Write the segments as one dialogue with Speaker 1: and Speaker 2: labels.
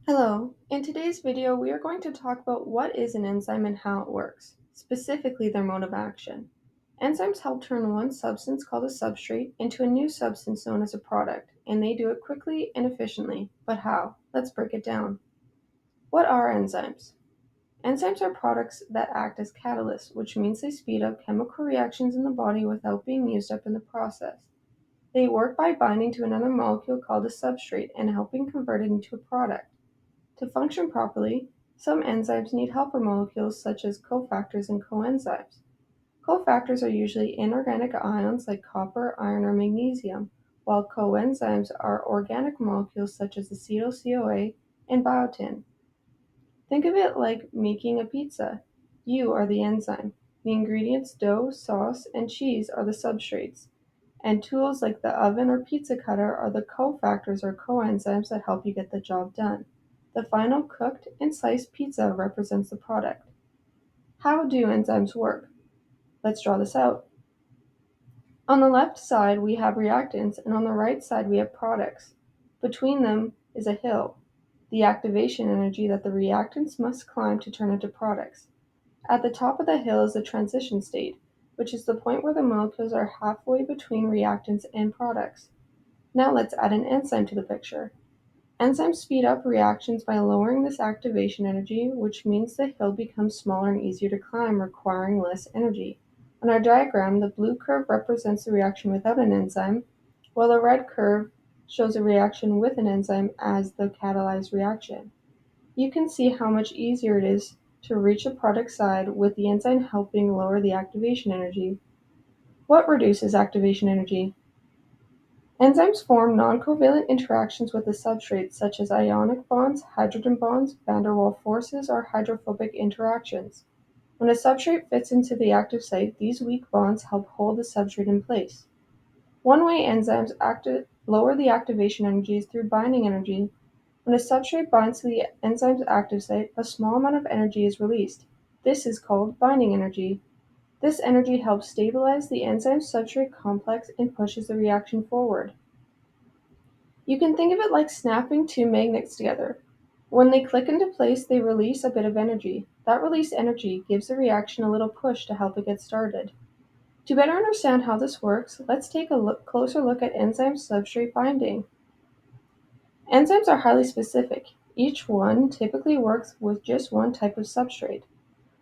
Speaker 1: Hello, in today's video we are going to talk about what is an enzyme and how it works, specifically their mode of action. Enzymes help turn one substance called a substrate into a new substance known as a product, and they do it quickly and efficiently. But how? Let's break it down. What are enzymes? Enzymes are products that act as catalysts, which means they speed up chemical reactions in the body without being used up in the process. They work by binding to another molecule called a substrate and helping convert it into a product. To function properly, some enzymes need helper molecules such as cofactors and coenzymes. Cofactors are usually inorganic ions like copper, iron, or magnesium, while coenzymes are organic molecules such as acetyl-CoA and biotin. Think of it like making a pizza. You are the enzyme. The ingredients dough, sauce, and cheese are the substrates, and tools like the oven or pizza cutter are the cofactors or coenzymes that help you get the job done. The final cooked and sliced pizza represents the product. How do enzymes work? Let's draw this out. On the left side, we have reactants, and on the right side, we have products. Between them is a hill, the activation energy that the reactants must climb to turn into products. At the top of the hill is the transition state, which is the point where the molecules are halfway between reactants and products. Now let's add an enzyme to the picture. Enzymes speed up reactions by lowering this activation energy, which means the hill becomes smaller and easier to climb, requiring less energy. On our diagram, the blue curve represents the reaction without an enzyme, while the red curve shows a reaction with an enzyme as the catalyzed reaction. You can see how much easier it is to reach the product side with the enzyme helping lower the activation energy. What reduces activation energy? Enzymes form non-covalent interactions with the substrate such as ionic bonds, hydrogen bonds, van der Waals forces, or hydrophobic interactions. When a substrate fits into the active site, these weak bonds help hold the substrate in place. One way enzymes lower the activation energy is through binding energy. When a substrate binds to the enzyme's active site, a small amount of energy is released. This is called binding energy. This energy helps stabilize the enzyme-substrate complex and pushes the reaction forward. You can think of it like snapping two magnets together. When they click into place, they release a bit of energy. That released energy gives the reaction a little push to help it get started. To better understand how this works, let's take a closer look at enzyme-substrate binding. Enzymes are highly specific. Each one typically works with just one type of substrate.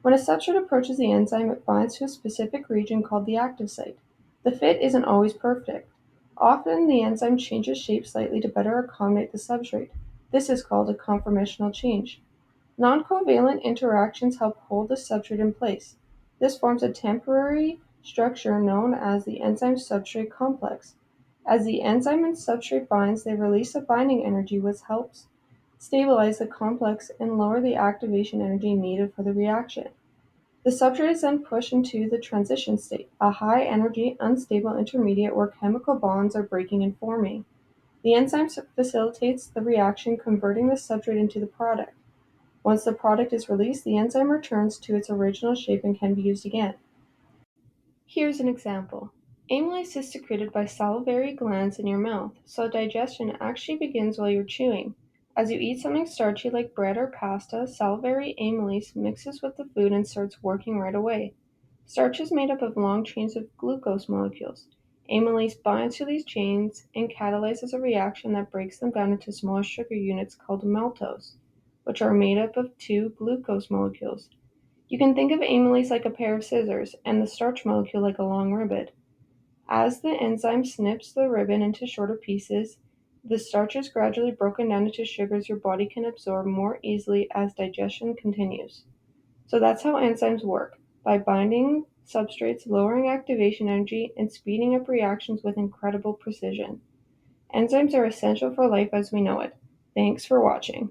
Speaker 1: When a substrate approaches the enzyme, it binds to a specific region called the active site. The fit isn't always perfect. Often, the enzyme changes shape slightly to better accommodate the substrate. This is called a conformational change. Non-covalent interactions help hold the substrate in place. This forms a temporary structure known as the enzyme-substrate complex. As the enzyme and substrate binds, they release a binding energy which helps stabilize the complex and lower the activation energy needed for the reaction. The substrate is then pushed into the transition state, a high-energy, unstable intermediate where chemical bonds are breaking and forming. The enzyme facilitates the reaction, converting the substrate into the product. Once the product is released, the enzyme returns to its original shape and can be used again. Here's an example. Amylase is secreted by salivary glands in your mouth, so digestion actually begins while you're chewing. As you eat something starchy like bread or pasta, salivary amylase mixes with the food and starts working right away. Starch is made up of long chains of glucose molecules. Amylase binds to these chains and catalyzes a reaction that breaks them down into smaller sugar units called maltose, which are made up of two glucose molecules. You can think of amylase like a pair of scissors, and the starch molecule like a long ribbon. As the enzyme snips the ribbon into shorter pieces, the starch is gradually broken down into sugars your body can absorb more easily as digestion continues. So that's how enzymes work, by binding substrates, lowering activation energy, and speeding up reactions with incredible precision. Enzymes are essential for life as we know it. Thanks for watching.